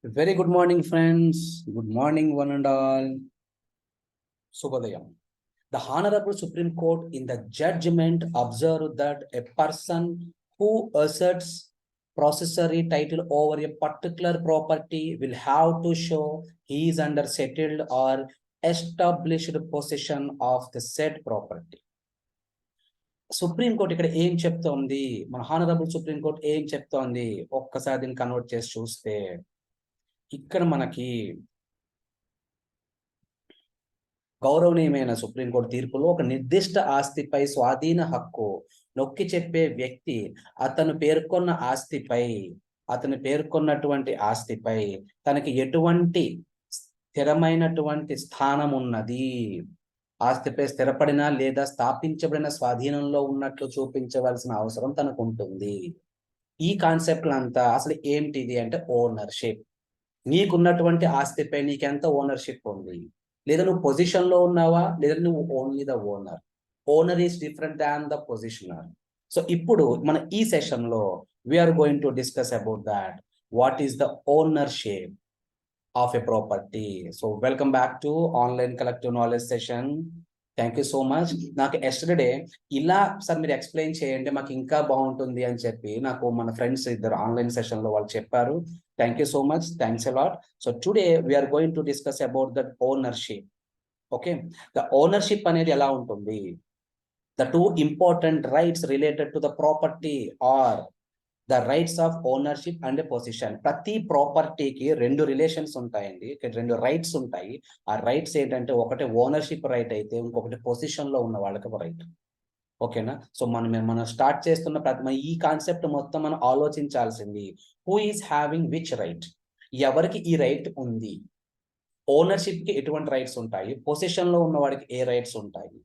Very good morning, friends. Good morning, one and all. Subhodayam. The Honorable Supreme Court in the judgment observed that a person who asserts possessory title over a particular property will have to show he is under settled or established possession of the said property. Supreme court ఇక్కడ ఏం చెప్తోంది? మన honourable supreme court ఏం చెప్తోంది? ఒక్కసారి దీన్ని convert చేసి చూస్తే ఇక్కడ మనకి గౌరవనీయమైన సుప్రీంకోర్టు తీర్పులో ఒక నిర్దిష్ట ఆస్తిపై స్వాధీన హక్కు నొక్కి చెప్పే వ్యక్తి అతను పేర్కొన్నటువంటి ఆస్తిపై తనకి ఎటువంటి స్థిరమైనటువంటి స్థానం ఉన్నది, ఆస్తిపై స్థిరపడిన లేదా స్థాపించబడిన స్వాధీనంలో ఉన్నట్లు చూపించవలసిన అవసరం తనకు ఉంటుంది. ఈ కాన్సెప్ట్లంతా అసలు ఏంటిది అంటే ఓనర్షిప్. నీకున్నటువంటి ఆస్తిపై నీకెంత ఓనర్షిప్ ఉంది, లేదా నువ్వు పొజిషన్ లో ఉన్నావా, లేదా నువ్వు only the owner. Owner is different than the positioner. So ఇప్పుడు మన ఈ సెషన్ లో we're going to discuss about that what is the ownership of a property. So welcome back to online collective knowledge session. Thank you so much. నాకు yesterday ఇలా sir మీరు explain చేయండి మాకు ఇంకా బాగుంటుంది అని చెప్పి నాకు మన ఫ్రెండ్స్ ఇద్దరు ఆన్లైన్ సెషన్ లో వాళ్ళు చెప్పారు. Thank you so much, thanks a lot. So today we're going to discuss about that ownership. Okay, the ownership అనేది ఎలా ఉంటుంది? The two important rights related to the property are the rights of ownership and possession. ప్రతి ప్రాపర్టీకి రెండు relations ఉంటాయండి, రెండు rights ఉంటాయి. ఆ రైట్స్ ఏంటంటే ఒకటి ఓనర్షిప్ రైట్ అయితే ఇంకొకటి పొజిషన్ లో ఉన్న వాళ్ళకి రైట్. ఓకేనా? సో మనం స్టార్ట్ చేస్తున్న ఈ కాన్సెప్ట్ మొత్తం మనం ఆలోచించాల్సింది who is having which right, ఎవరికి ఈ రైట్ ఉంది, ఓనర్షిప్ కి ఎటువంటి రైట్స్ ఉంటాయి, పొజిషన్ లో ఉన్న వాడికి ఏ రైట్స్ ఉంటాయి,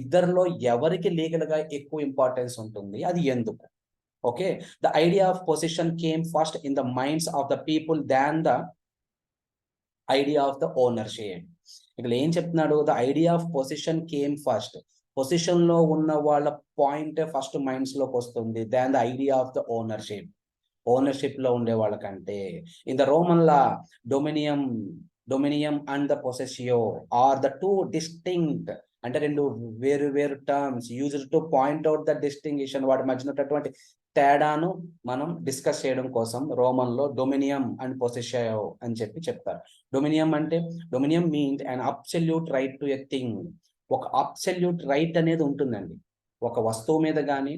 ఇద్దరిలో ఎవరికి లీగల్ గా ఎక్కువ ఇంపార్టెన్స్ ఉంటుంది, అది ఎందుకు. Okay, the idea of position came first in the minds of the people than the idea of the ownership. ఇక్కడ ఏం చెప్తున్నాడు? The idea of position came first. Position లో ఉన్న వాళ్ళ పాయింట్ ఫస్ట్ మైండ్స్ లోకి వస్తుంది than the idea of the ownership. Ownership లో ఉండే వాళ్ళకంటే in the Roman law dominium and the possessio are the two distinct, అంటే రెండు వేరు వేరు terms used to point out the డిస్టింగ్విషన్. వాటి మధ్య ఉన్నటువంటి తేడాను మనం డిస్కస్ చేయడం కోసం రోమన్ లో డొమినియం అండ్ పొసెసియో అని చెప్తారు. Dominium means an absolute right to a thing. ఒక అబ్సల్యూట్ రైట్ అనేది ఉంటుందండి ఒక వస్తువు మీద కానీ,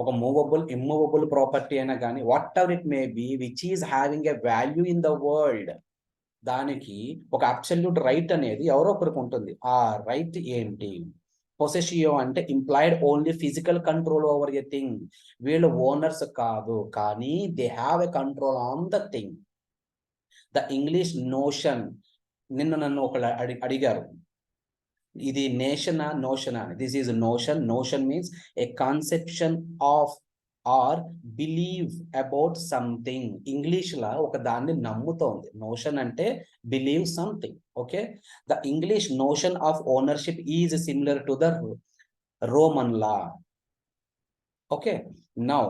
ఒక మూవబుల్ ఇమ్మూవబుల్ ప్రాపర్టీ అయినా కానీ, what ever it may B which is having a value in the world, దానికి ఒక అబ్సల్యూట్ రైట్ అనేది ఎవరో ఒకరికి ఉంటుంది. ఆ రైట్ ఏంటి? పొసెసియో అంటే implied only physical control over a thing. వీళ్ళు ఓనర్స్ కాదు, కానీ they have a control on the thing. The English notion, నన్ను ఒకళ్ళు అడిగారు ఇది నేషన్ నోషన్ అని. This is notion. Notion means a conception of or believe about something. English law ఒక దాన్ని నమ్ముతోంది. నోషన్ అంటే believe something. Okay, the English notion of ownership is similar to the Roman law. Okay, now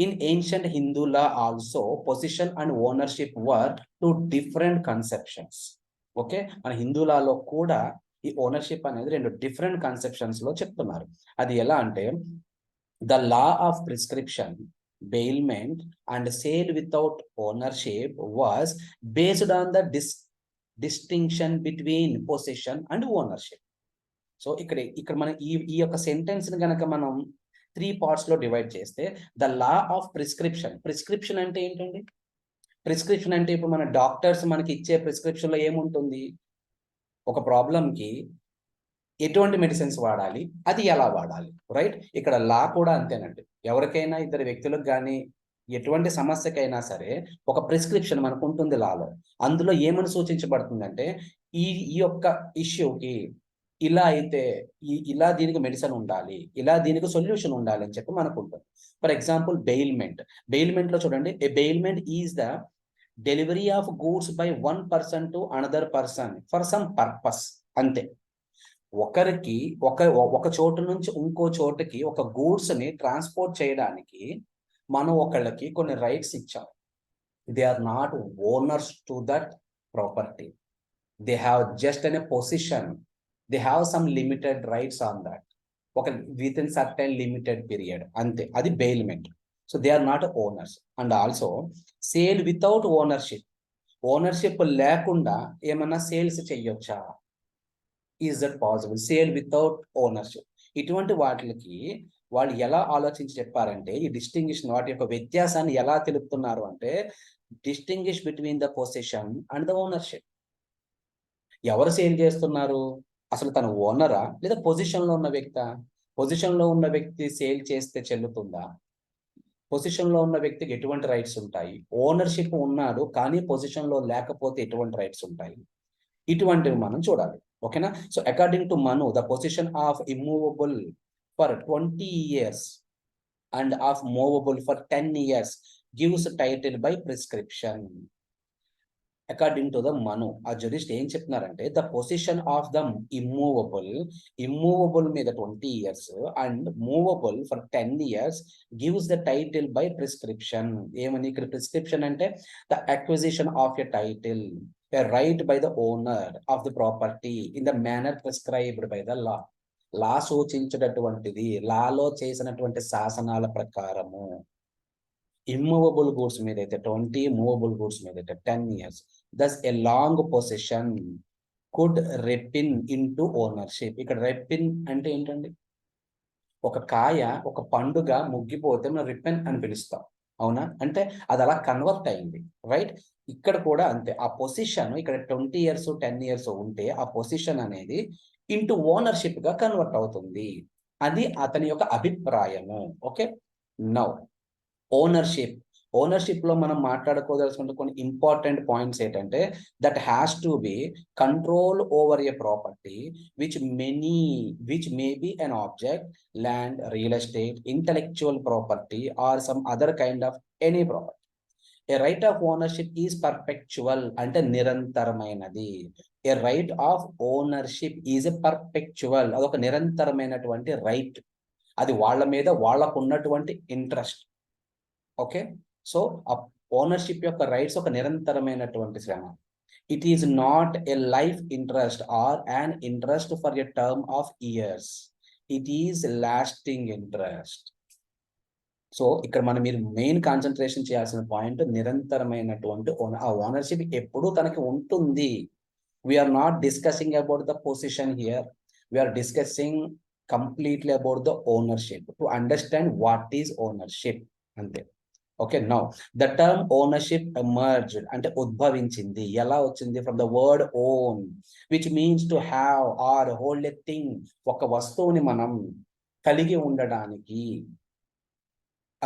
in ancient Hindu law also position and ownership were two different conceptions. Okay, మన హిందూ లాలో కూడా ఈ ownership అనేది రెండు different conceptions లో చెప్తున్నారు. అది ఎలా అంటే the law of prescription, bailment and sale without ownership was based on the distinction between position and ownership. So ఇక్కడ మనం ఈ యొక్క సెంటెన్స్ ని కనుక మనం 3 parts లో డివైడ్ చేస్తే ద లా ఆఫ్ ప్రిస్క్రిప్షన్ అంటే ఏంటండి? ప్రిస్క్రిప్షన్ అంటే ఇప్పుడు మన డాక్టర్స్ మనకి ఇచ్చే ప్రిస్క్రిప్షన్ లో ఏముంటుంది? ఒక ప్రాబ్లంకి ఎటువంటి మెడిసిన్స్ వాడాలి, అది ఎలా వాడాలి, రైట్? ఇక్కడ లా కూడా అంతేనండి. ఎవరికైనా ఇద్దరు వ్యక్తులకు కానీ ఎటువంటి సమస్యకైనా సరే ఒక ప్రిస్క్రిప్షన్ మనకు ఉంటుంది లాలో. అందులో ఏమని సూచించబడుతుందంటే ఈ యొక్క ఇష్యూకి ఇలా అయితే ఇలా దీనికి మెడిసిన్ ఉండాలి, ఇలా దీనికి సొల్యూషన్ ఉండాలి అని చెప్పి మనకు ఉంటుంది. ఫర్ ఎగ్జాంపుల్ బెయిల్మెంట్ లో చూడండి, a bailment is the delivery of goods by one person to another person for some purpose. అంతే. ఒకరికి ఒక చోటు నుంచి ఇంకో చోటుకి ఒక గూడ్స్ ని ట్రాన్స్పోర్ట్ చేయడానికి మనం ఒకళ్ళకి కొన్ని రైట్స్ ఇచ్చాం. They are not owners to that property. They have just a position. They have some limited rights on that. Okay, within certain limited period. Ante, adi bailment. So they are not owners. And also, sale without ownership. Ownership లేకుండా ఏమన్నా sales చెయ్యొచ్చా? Is that possible? Sale without ownership. ఇటువంటి వాటికి వాళ్ళు ఎలా ఆలోచించి చెప్పారంటే, ఈ వాటి యొక్క వ్యత్యాసాన్ని ఎలా తెలుపుతున్నారు అంటే, distinguish between the possession and the ownership. ఎవరు సేల్ చేస్తున్నారు? అసలు తను ఓనరా లేదా పొజిషన్ లో ఉన్న వ్యక్తా? పొజిషన్ లో ఉన్న వ్యక్తి సేల్ చేస్తే చెల్లుతుందా? పొజిషన్ లో ఉన్న వ్యక్తికి ఎటువంటి రైట్స్ ఉంటాయి? ఓనర్షిప్ ఉన్నాడు కానీ పొజిషన్ లో లేకపోతే ఎటువంటి రైట్స్ ఉంటాయి? ఇటువంటివి మనం చూడాలి. ఓకేనా? So according to Manu, the position of immovable for 20 years and of movable for 10 years gives title by prescription. According to the Manu, a jurist ఏం చెప్తున్నారంటే, the position of the immovable మీద 20 years and movable for 10 years gives the title by prescription. ఏమని ఇక్కడ prescription అంటే, the acquisition of a title, a right by the owner of the property in the manner prescribed by the law. Law సూచించినటువంటిది, లాలో చేసినటువంటి శాసనాల ప్రకారము. Immovable goods మీద అయితే 20, మూవబుల్ గూడ్స్ మీద అయితే 10 years. Thus a long possession could ripen into ownership. ఇక్కడ రెపిన్ అంటే ఏంటండి? ఒక కాయ, ఒక పండుగ ముగ్గిపోతే మనం రిపెన్ అని పిలుస్తాం, అవునా? అంటే అది అలా కన్వర్ట్ అయింది, రైట్? ఇక్కడ కూడా అంతే. ఆ పొజిషన్ ఇక్కడ 20 years 10 years ఉంటే ఆ పొజిషన్ అనేది ఇంటూ ఓనర్షిప్ గా కన్వర్ట్ అవుతుంది. అది అతని యొక్క అభిప్రాయము. ఓకే, నౌ ఓనర్షిప్ లో మనం మాట్లాడుకోవాల్సిన కొన్ని ఇంపార్టెంట్ పాయింట్స్ ఏంటంటే, that has to be control over a property which may be an object, land, real estate, intellectual property or some other kind of any property. A right of ownership is perpetual అంటే నిరంతరమైనది. A right of ownership is a perpetual, అదొక నిరంతరమైనటువంటి right. అది వాళ్ళ మీద వాళ్ళకు ఉన్నటువంటి interest. Okay, so ownership యొక్క రైట్స్ ఒక నిరంతరమైనటువంటి శ్రమ. It is not a life interest are an interest for a term of years. It is lasting interest. So ఇక్కడ మనం మీరు మెయిన్ కాన్సన్ట్రేషన్ చేయాల్సిన పాయింట్ నిరంతరమైనటువంటి ఆ ఓనర్షిప్ ఎప్పుడూ తనకి ఉంటుంది. We're not discussing about the position here, we're discussing completely about the ownership to understand what is ownership, అంతే. Okay, now the term ownership emerged అంటే ఉద్భవించింది. ఎలా వచ్చింది? From the word own, which means to have or hold a thing. ఒక వస్తువుని మనం కలిగి ఉండడానికి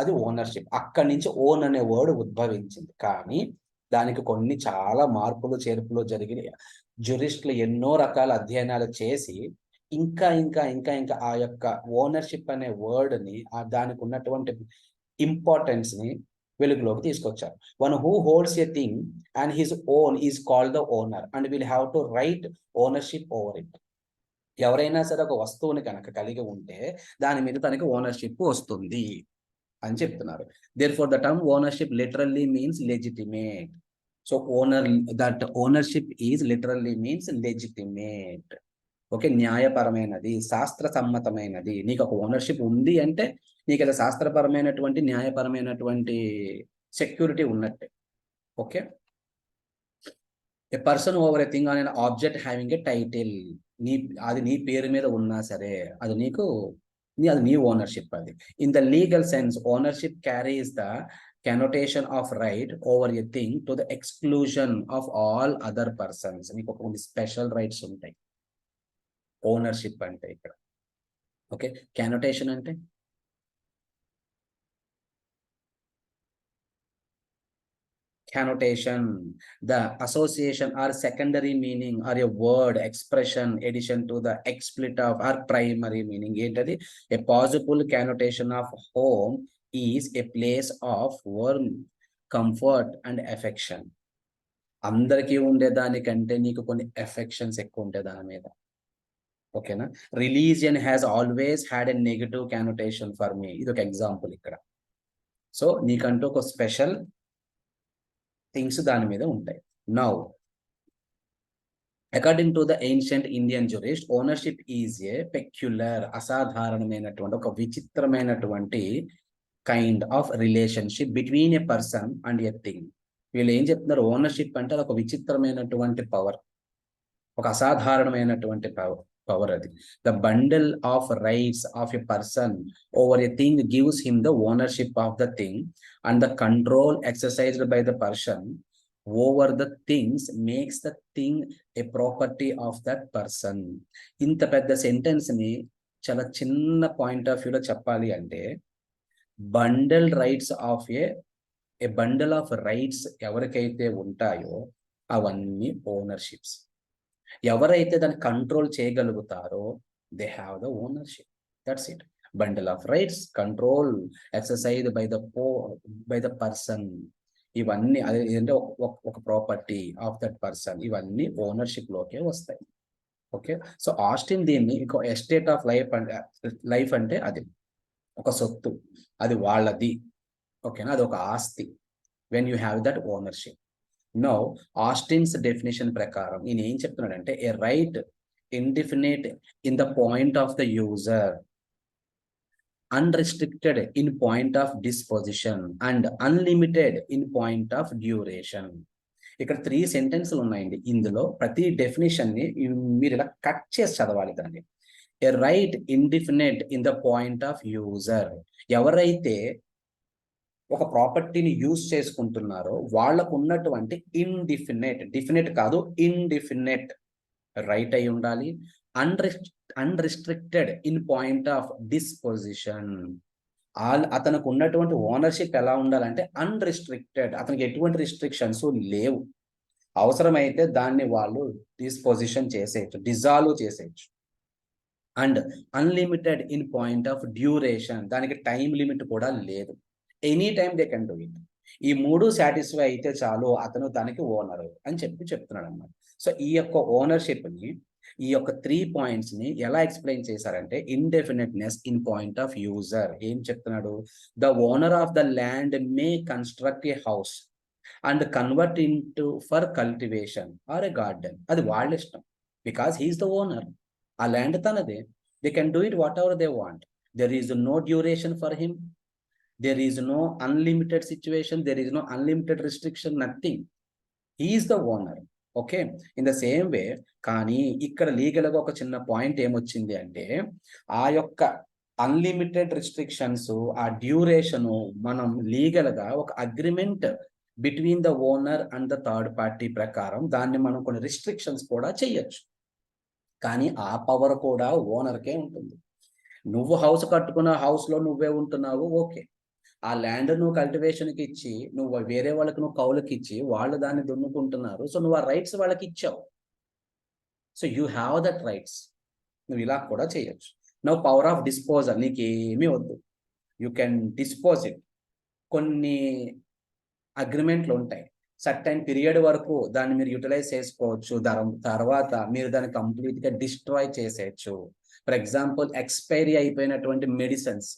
అది ఓనర్షిప్. అక్కడి నుంచి ఓన్ అనే వర్డ్ ఉద్భవించింది. కానీ దానికి కొన్ని చాలా మార్పులు చేర్పులు జరిగినాయి. జ్యూరిస్టులు ఎన్నో రకాల అధ్యయనాలు చేసి ఇంకా ఇంకా ఇంకా ఇంకా ఆ యొక్క ఓనర్షిప్ అనే వర్డ్ ని దానికి ఉన్నటువంటి ఇంపార్టెన్స్ ని వెలుగులోకి తీసుకొచ్చారు. One who holds a thing and his own is called the owner and will have to right ownership over it. ఎవరైనా సరే ఒక వస్తువుని కనుక కలిగి ఉంటే దాని మీద తనకి ఓనర్షిప్ వస్తుంది అని చెప్తున్నారు. Therefore the term ownership literally means legitimate. So ownership is literally means legitimate. Okay, న్యాయపరమైనది, శాస్త్ర సమ్మతమైనది. నీకు ఒక ఓనర్షిప్ ఉంది అంటే నీకు అది శాస్త్రపరమైనటువంటి న్యాయపరమైనటువంటి సెక్యూరిటీ ఉన్నట్టే. Okay, a person over a thing on an object having a title. అది నీ పేరు మీద ఉన్నా సరే అది నీ ఓనర్షిప్. అది in the legal sense ownership carries the కనోటేషన్ of right over a thing to the exclusion of all other persons. నీకు కొన్ని స్పెషల్ రైట్స్ ఉంటాయి ఓనర్షిప్ అంటే ఇక్కడ. ఓకే, కనోటేషన్ అంటే connotation, the association or secondary meaning or a word expression addition to the expletive or primary meaning. ఏంటది? A possible connotation of home is a place of warmth, comfort and affection. అందరికీ ఉండేదానికంటే నీకు కొన్ని affections ఎక్కువ ఉంటాయి దాని మీద. ఓకేనా? Religion has always had a negative కనోటేషన్ for me. ఇది ఒక ఎగ్జాంపుల్ ఇక్కడ. సో నీకంటూ ఒక స్పెషల్ థింగ్స్ దాని మీద ఉంటాయి. Now according to the ancient Indian jurist, ownership is a peculiar, అసాధారణమైనటువంటి ఒక విచిత్రమైనటువంటి kind of relationship between a person and a thing. వీళ్ళు ఏం చెప్తున్నారు, ఓనర్షిప్ అంటే అది ఒక విచిత్రమైనటువంటి పవర్, ఒక అసాధారణమైనటువంటి పవర్ అది. The bundle of rights of a person over a thing gives him the ownership of the thing, and the control exercised by the person over the things makes the thing A property of that person. ఇంత పెద్ద sentence ని చాలా చిన్న point of వ్యూలో చెప్పాలి అంటే, bundle rights of a bundle of rights ఎవరికైతే ఉంటాయో అవన్నీ ఓనర్షిప్స్. ఎవరైతే దాన్ని కంట్రోల్ చేయగలుగుతారో they have the ownership. That's it. Bundle of rights, control exercise by the person, ఇవన్నీ అదే ఏంటంటే ఒక ప్రాపర్టీ ఆఫ్ దట్ పర్సన్, ఇవన్నీ ఓనర్షిప్ లోకే వస్తాయి. ఓకే, సో ఆస్టిన్ దీన్ని ఇంకో ఎస్టేట్ ఆఫ్ లైఫ్ అంటే అది ఒక సొత్తు, అది వాళ్ళది. ఓకేనా, అది ఒక ఆస్తి. When you have that ownership. No, Austin's definition ప్రకారం ఈయన ఏం చెప్తున్నాడంటే, a right indefinite in the point of the user, unrestricted in point of disposition, and unlimited in point of duration. ఇక్కడ 3 సెంటెన్స్లు ఉన్నాయండి. ఇందులో ప్రతి డెఫినేషన్ ని మీరు ఇలా కట్ చేసి చదవాలి దాన్ని. A right indefinite in the point of user, ఎవరైతే ఒక ప్రాపర్టీని యూజ్ చేసుకుంటున్నారో వాళ్ళకు ఉన్నటువంటి డిఫినెట్ కాదు, ఇండిఫినెట్ రైట్ అయి ఉండాలి. Unrestricted in point of disposition, అతనికి ఉన్నటువంటి ఓనర్షిప్ ఎలా ఉండాలంటే అన్రిస్ట్రిక్టెడ్, అతనికి ఎటువంటి రిస్ట్రిక్షన్స్ లేవు. అవసరమైతే దాన్ని వాళ్ళు డిస్పోజిషన్ చేసేయచ్చు, డిజాల్వ్ చేసేయచ్చు. And unlimited in point of duration, దానికి టైం లిమిట్ కూడా లేదు. Any time they can do it. ఈ 3 సాటిస్ఫై అయితే చాలు, అతను దానికి ఓనర్ అని చెప్తున్నాడు అన్నమాట. సో ఈ యొక్క ఓనర్షిప్ ని, ఈ యొక్క 3 పాయింట్స్ ని ఎలా ఎక్స్ప్లెయిన్ చేశారంటే, indefiniteness in point of user. ఏం చెప్తున్నాడు, the owner of the land may construct a house and convert into for cultivation or a garden. అది వాళ్ళ ఇష్టం, బికాస్ హీఈస్ ద ఓనర్. ఆ ల్యాండ్ తనదే. They can do it what ever they want. There is no duration for him, there is no unlimited situation, there is no unlimited restriction, nothing. He is the owner. Okay, in the same వే. కానీ ఇక్కడ లీగల్గా ఒక చిన్న point ఏమొచ్చింది అంటే, ఆ యొక్క unlimited restrictions, ఆ డ్యూరేషను మనం లీగల్గా ఒక agreement between the owner and the third party ప్రకారం దాన్ని మనం కొన్ని రిస్ట్రిక్షన్స్ కూడా చేయొచ్చు. కానీ ఆ పవర్ కూడా ఓనర్కే ఉంటుంది. నువ్వు హౌస్ కట్టుకున్న హౌస్లో నువ్వే ఉంటున్నావు, ఓకే. ఆ ల్యాండ్ నువ్వు కల్టివేషన్కి ఇచ్చి, నువ్వు వేరే వాళ్ళకి నువ్వు కౌలుకి ఇచ్చి, వాళ్ళు దాన్ని దున్నుకుంటున్నారు. సో నువ్వు ఆ రైట్స్ వాళ్ళకి ఇచ్చావు. So you have that rights. నువ్వు ఇలా కూడా చేయొచ్చు. నో పవర్ ఆఫ్ డిస్పోజల్, నీకేమీ వద్దు, యూ కెన్ డిస్పోజ్ ఇట్. కొన్ని అగ్రిమెంట్లు ఉంటాయి, సర్టైన్ పీరియడ్ వరకు దాన్ని మీరు యూటిలైజ్ చేసుకోవచ్చు, తర్వాత మీరు దాన్ని కంప్లీట్గా డిస్ట్రాయ్ చేసేయచ్చు. ఫర్ ఎగ్జాంపుల్, ఎక్స్పైరీ అయిపోయినటువంటి medicines,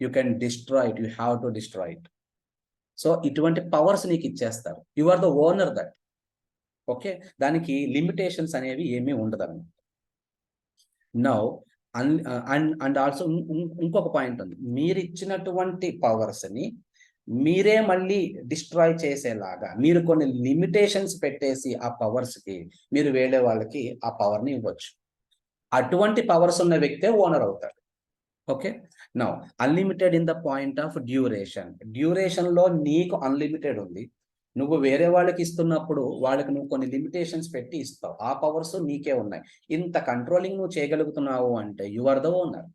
you can destroy it, you have to destroy it. So ఇటువంటి పవర్స్ నీకు ఇచ్చేస్తారు. You are the owner that. Okay, దానికి లిమిటేషన్స్ అనేవి ఏమీ ఉండదన్నమాట. నౌ అండ్ ఆల్సో ఇంకొక పాయింట్ ఉంది, మీరు ఇచ్చినటువంటి పవర్స్ ని మీరే మళ్ళీ డిస్ట్రాయ్ చేసేలాగా మీరు కొన్ని లిమిటేషన్స్ పెట్టేసి ఆ పవర్స్ కి మీరు వేరే వాళ్ళకి ఆ పవర్ ని ఇవ్వచ్చు. అటువంటి పవర్స్ ఉన్న వ్యక్తే ఓనర్ అవుతాడు. Okay, now unlimited in the point of duration. Duration లో నీకు అన్లిమిటెడ్ ఉంది, నువ్వు వేరే వాళ్ళకి ఇస్తున్నప్పుడు వాళ్ళకి నువ్వు కొన్ని లిమిటేషన్స్ పెట్టి ఇస్తావు. ఆ పవర్స్ నీకే ఉన్నాయి. ఇంత కంట్రోలింగ్ నువ్వు చేయగలుగుతున్నావు అంటే you are the owner.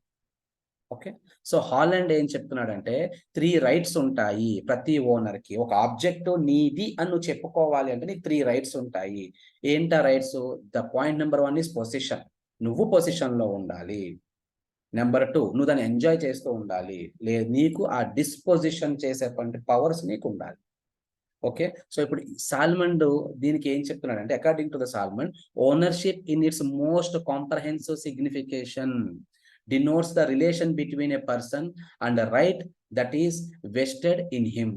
Okay, so Holland ఏం చెప్తున్నాడంటే, 3 రైట్స్ ఉంటాయి ప్రతి ఓనర్ కి. ఒక ఆబ్జెక్ట్ నీది అని నువ్వు చెప్పుకోవాలి అంటే నీకు 3 రైట్స్ ఉంటాయి. ఏంటా rights? The point number 1 is position, నువ్వు పొజిషన్ లో ఉండాలి. నెంబర్ 2, నువ్వు దాన్ని ఎంజాయ్ చేస్తూ ఉండాలి. లేదు, నీకు ఆ డిస్పోజిషన్ చేసేటువంటి పవర్స్ నీకు ఉండాలి. ఓకే, సో ఇప్పుడు సాల్మండ్ దీనికి ఏం చెప్తున్నాడంటే, according to the Salmond, ownership in its most comprehensive signification denotes the relation between a person and a right that is vested in him.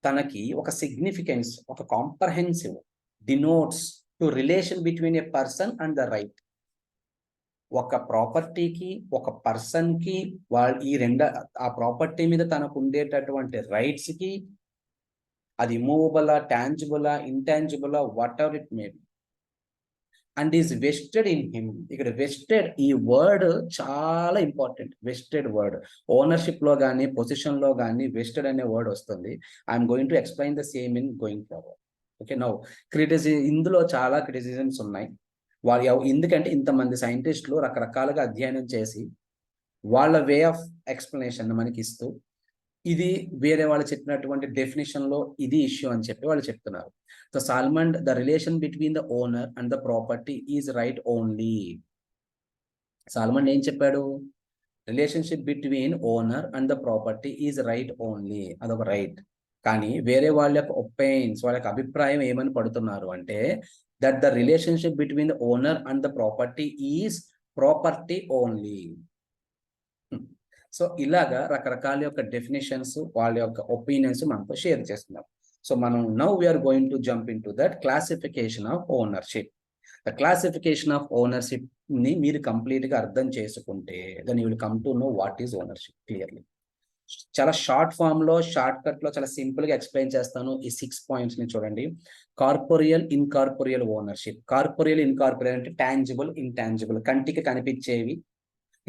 తనకి ఒక సిగ్నిఫికెన్స్, ఒక comprehensive denotes to relation between a person and the right. ఒక ప్రాపర్టీకి, ఒక person కి, ఆ property మీద తనకు ఉండేటటువంటి రైట్స్ కి, అది మూవబులా, టాంజిబులా, ఇంటాంజిబులా, what ever it may be, and is vested in him. ఇక్కడ వెస్టెడ్ ఈ వర్డ్ చాలా ఇంపార్టెంట్. వెస్టెడ్ వర్డ్ ఓనర్షిప్ లో కానీ పొజిషన్ లో కానీ వెస్టెడ్ అనే వర్డ్ వస్తుంది. I'm going to explain the same in going forward. Okay, now ఇందులో చాలా క్రిటిసిజమ్స్ ఉన్నాయి. ఎందుకంటే ఇంతమంది సైంటిస్టులు రకరకాలుగా అధ్యయనం చేసి వాళ్ళ వే ఆఫ్ ఎక్స్ప్లెనేషన్ మనకి ఇస్తూ, ఇది వేరే వాళ్ళు చెప్పినటువంటి డెఫినేషన్ లో ఇది ఇష్యూ అని చెప్పి వాళ్ళు చెప్తున్నారు. So Salmond, the relation between the owner and the property is right only. Salmond ఏం చెప్పాడు? Relationship between owner and the property is right only, అదొక రైట్. కానీ వేరే వాళ్ళ యొక్క ఒపీనియన్స్, వాళ్ళ యొక్క అభిప్రాయం ఏమని పడుతున్నారు అంటే, that the relationship between the owner and the property is property only. So ఇలాగా రకరకాల యొక్క డెఫినేషన్స్, వాళ్ళ యొక్క ఒపీనియన్స్ మనతో షేర్ చేస్తున్నారు. సో మనం now we're going to jump into that classification of ownership. The classification of ownership ని మీరు కంప్లీట్ గా అర్థం చేసుకుంటే then you will come to know what is ownership clearly. చాలా షార్ట్ ఫామ్ లో, షార్ట్ కట్ లో చాలా సింపుల్ గా ఎక్స్ప్లెయిన్ చేస్తాను. ఈ 6 పాయింట్స్ ని చూడండి. Corporeal, incorporeal ownership. Corporeal, incorporeal అంటే టాంజిబుల్, ఇంటాంజిబుల్, కంటికి కనిపించేవి,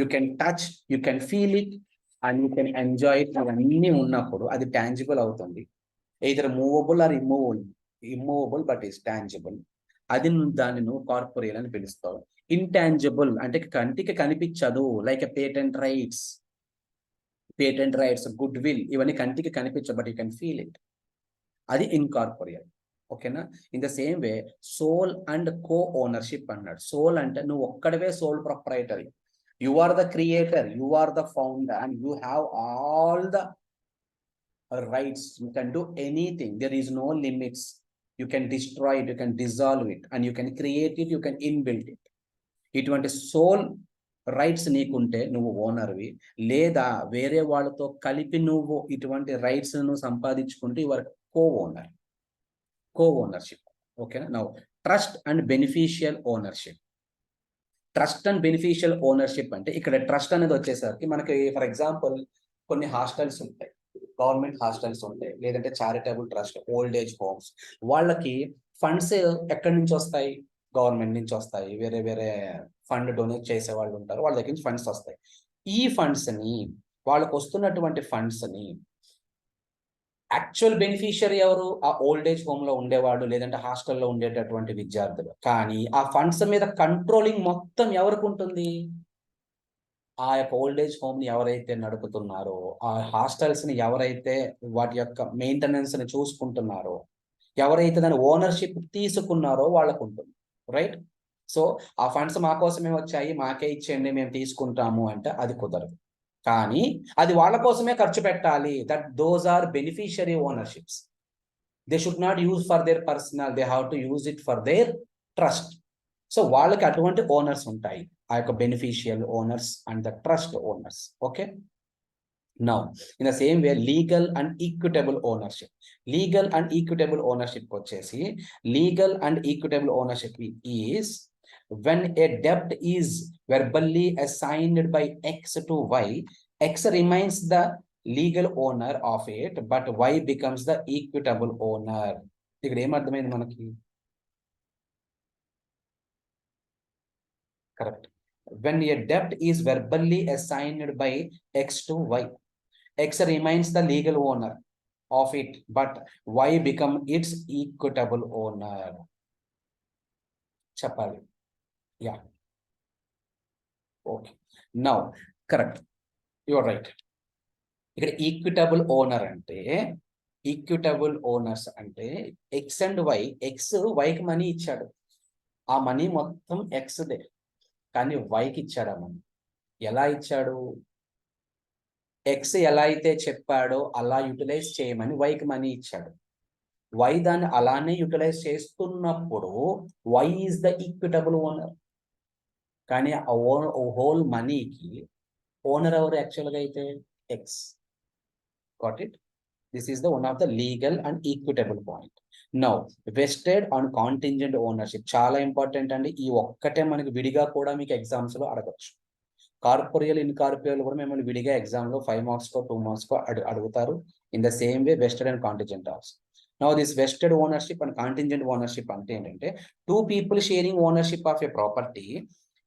you can touch, you can feel it and you can enjoy it. అవన్నీ ఉన్నప్పుడు అది టాంజిబుల్ అవుతుంది. Either movable or immovable but is tangible. అది దాన్ని నువ్వు కార్పొరియల్ అని పిలుస్తావు. ఇంటాంజిబుల్ అంటే కంటికి కనిపించదు, like patent rights, good will, ఇవన్నీ కంటికి కనిపించవు but you can feel it, అది ఇన్కార్పొరియల్. ఓకేనా? In the same way sole and co ownership అన్నాడు. సోల్ అంటే నువ్వు ఒక్కడవే sole proprietary, you are the creator, you are the founder, and you have all the rights. You can do anything, there is no limits. You can destroy it, you can dissolve it, and you can create it, you can inbuild it. ఇటువంటి soul rights నీకుంటే నువ్వు ఓనర్వి, లేదా వేరే వాళ్ళతో కలిపి నువ్వు ఇటువంటి rights ను సంపాదించుకుంటే యువర్ కో ఓనర్షిప్. ఓకేనా? Now trust and beneficial ownership. Trust and beneficial ownership అంటే ఇక్కడ ట్రస్ట్ అనేది వచ్చేసరికి మనకి ఫర్ ఎగ్జాంపుల్ కొన్ని హాస్టల్స్ ఉంటాయి, గవర్నమెంట్ హాస్టల్స్ ఉంటాయి, లేదంటే charitable trust, old age homes. వాళ్ళకి ఫండ్స్ ఎక్కడి నుంచి వస్తాయి? గవర్నమెంట్ నుంచి వస్తాయి. వేరే వేరే ఫండ్ డొనేట్ చేసే వాళ్ళు ఉంటారు, వాళ్ళ దగ్గర నుంచి ఫండ్స్ వస్తాయి. ఈ ఫండ్స్ ని, వాళ్ళకు వస్తున్నటువంటి ఫండ్స్ ని యాక్చువల్ బెనిఫిషియరీ ఎవరు? ఆ ఓల్డ్ ఏజ్ హోమ్ లో ఉండేవాడు, లేదంటే హాస్టల్లో ఉండేటటువంటి విద్యార్థులు. కానీ ఆ ఫండ్స్ మీద కంట్రోలింగ్ మొత్తం ఎవరికి ఉంటుంది? ఆ యొక్క ఓల్డ్ ఏజ్ హోమ్ ని ఎవరైతే నడుపుతున్నారో, ఆ హాస్టల్స్ ని ఎవరైతే వాటి యొక్క మెయింటెనెన్స్ ని చూసుకుంటున్నారో, ఎవరైతే దాని ఓనర్షిప్ తీసుకున్నారో వాళ్ళకు ఉంటుంది. రైట్? సో ఆ ఫండ్స్ మా కోసమే వచ్చాయి, మాకే ఇచ్చేయండి, మేము తీసుకుంటాము అంటే అది కుదరదు. కానీ అది వాళ్ళ కోసమే ఖర్చు పెట్టాలి. That those are beneficiary ownerships. They should not use for their personal, they have to use it for their trust. So వాళ్ళకి అటువంటి ఓనర్స్ ఉంటాయి, ఆ యొక్క beneficial owners and the trust owners. Okay, now in the same way legal and equitable ownership. Legal and equitable ownership వచ్చేసి, legal and equitable ownership is when a debt is verbally assigned by X to Y, X remains the legal owner of it, but Y becomes the equitable owner. ఇక్కడ ఏం అర్థమైంది మనకి? Correct. When a debt is verbally assigned by X to Y, X remains the legal owner of it, but Y become its equitable owner. చెప్పాలి. Yeah. Okay. Now, correct. You are right. ఇక్కడ equitable owner అంటే, equitable owners అంటే X and Y. X వైకి money ఇచ్చాడు, ఆ money మొత్తం ఎక్స్దే, కానీ వైకి ఇచ్చాడు ఆ మనీ. ఎలా ఇచ్చాడు? ఎక్స్ ఎలా అయితే చెప్పాడో అలా యూటిలైజ్ చేయమని వైకి మనీ ఇచ్చాడు. వై దాన్ని అలానే యూటిలైజ్ చేస్తున్నప్పుడు Y is the equitable owner. కానీ ఆ హోల్ మనీకి ఓనర్ ఎవరు యాక్చువల్గా అయితే? X. Got it? This is the one of the legal and equitable point. Now, vested on contingent ownership చాలా ఇంపార్టెంట్ అండి. ఈ ఒక్కటే మనకి విడిగా కూడా మీకు ఎగ్జామ్స్ లో అడగచ్చు. కార్పొరియల్ ఇన్కార్పొరియల్ కూడా మిమ్మల్ని విడిగా ఎగ్జామ్ లో 5 marks కో 2 marks కో అడుగుతారు. In the same way vested and contingent also. Now this vested ownership and contingent ownership అంటే ఏంటంటే, 2 people sharing ownership of a property.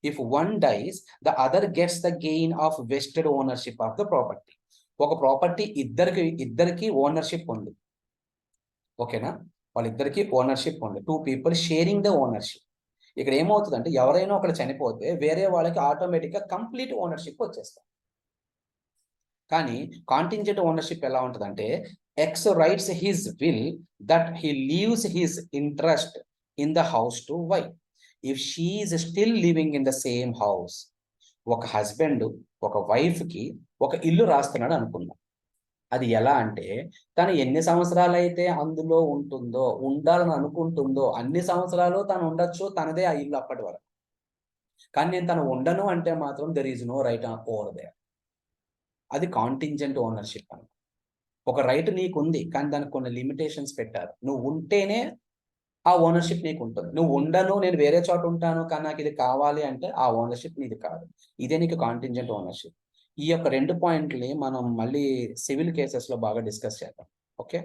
If one dies, the other gets the gain of vested ownership of the property. ఒక property ఇద్దరికి ownership ఉంది, ఓకేనా? వాళ్ళిద్దరికి ownership ఉంది. 2 people sharing the ownership. ఇక్కడ ఏమవుతుందంటే, ఎవరైనా ఒకరు చనిపోతే వేరే వాళ్ళకి ఆటోమేటిక్ గా కంప్లీట్ ఓనర్షిప్ వచ్చేస్తారు. కానీ కాంటింజెంట్ ఓనర్షిప్ ఎలా ఉంటుందంటే, X writes his will that he leaves his interest in the house to Y if she is still living in the same house. ఒక హస్బెండ్ ఒక వైఫ్ కి ఒక ఇల్లు రాస్తున్నాడు అనుకుందాం. అది ఎలా అంటే, తను ఎన్ని సంవత్సరాలు అయితే అందులో ఉంటుందో, ఉండాలని అనుకుంటుందో అన్ని సంవత్సరాలు తను ఉండొచ్చు, తనదే ఆ ఇల్లు అప్పటి వరకు. కానీ నేను తను ఉండను అంటే మాత్రం there is no right over there. అది కాంటింజెంట్ ఓనర్షిప్ అని. ఒక రైట్ నీకు ఉంది, కానీ దానికి కొన్ని లిమిటేషన్స్ పెట్టారు. నువ్వు ఉంటేనే ఆ ఓనర్షిప్ నీకు ఉంటుంది. నువ్వు ఉండను, నేను వేరే చోట ఉంటాను కానీ నాకు ఇది కావాలి అంటే ఆ ఓనర్షిప్ నీది కాదు. ఇదే నీకు కాంటింజెంట్ ఓనర్షిప్. ఈ యొక్క 2 పాయింట్ని మనం మళ్ళీ సివిల్ కేసెస్ లో బాగా డిస్కస్ చేద్దాం. Okay,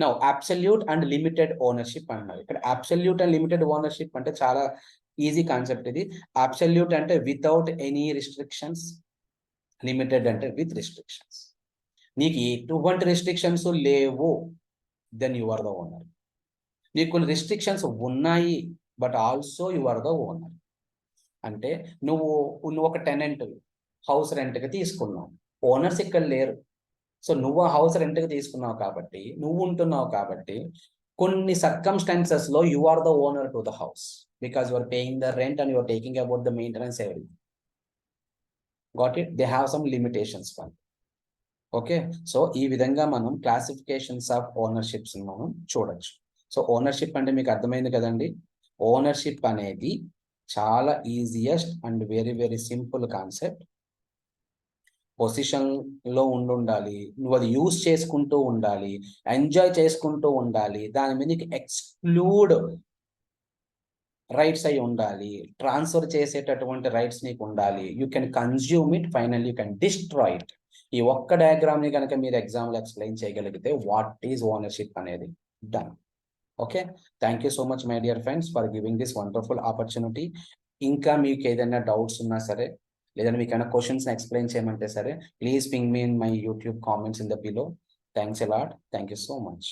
now absolute and limited ownership అన్నారు. ఇక్కడ అబ్సల్యూట్ అండ్ లిమిటెడ్ ఓనర్షిప్ అంటే చాలా ఈజీ కాన్సెప్ట్ ఇది. అబ్సల్యూట్ అంటే వితౌట్ ఎనీ రిస్ట్రిక్షన్స్, లిమిటెడ్ అంటే విత్ రిస్ట్రిక్షన్స్. నీకు ఎటువంటి రిస్ట్రిక్షన్స్ లేవు, then you are the owner. నీకు కొన్ని రిస్ట్రిక్షన్స్ ఉన్నాయి, but also you are the owner. అంటే నువ్వు ఒక టెనెంట్ హౌస్ రెంట్కి తీసుకున్నావు, ఓనర్స్ ఇక్కడ లేరు. సో నువ్వు ఆ హౌస్ రెంట్కి తీసుకున్నావు కాబట్టి, నువ్వు ఉంటున్నావు కాబట్టి, కొన్ని సర్కమ్స్టాన్సెస్ లో you are the owner to the house because you are paying the rent and you are taking about the maintenance everything. Got it? They have some limitations for. Okay, so ఈ విధంగా మనం classifications of ownerships మనం చూడొచ్చు. So ownership అంటే మీకు అర్థమైంది కదండి. Ownership అనేది చాలా easiest and very very simple concept. Position లో ఉండాలి, నువ్వు అది యూజ్ చేసుకుంటూ ఉండాలి, ఎంజాయ్ చేసుకుంటూ ఉండాలి, దాని మీద నీకు ఎక్స్క్లూడ్ రైట్స్ అయి ఉండాలి, ట్రాన్స్ఫర్ చేసేటటువంటి రైట్స్ నీకు ఉండాలి. You can consume it, final you can destroy it. ఈ ఒక్క డయాగ్రామ్ ని కనుక మీరు ఎగ్జామ్ లో ఎక్స్ప్లెయిన్ చేయగలిగితే వాట్ ఈజ్ ఓనర్షిప్ అనేది done. Okay, thank you so much my dear friends for giving this wonderful opportunity. ఇంకా మీకు ఏదైనా డౌట్స్ ఉన్నా సరే, లేదంటే మీకు ఏమైనా క్వశ్చన్స్ ఎక్స్ప్లెయిన్ చేయమంటే సరే, please ping me in my YouTube comments in the below. Thanks a lot. Thank you so much.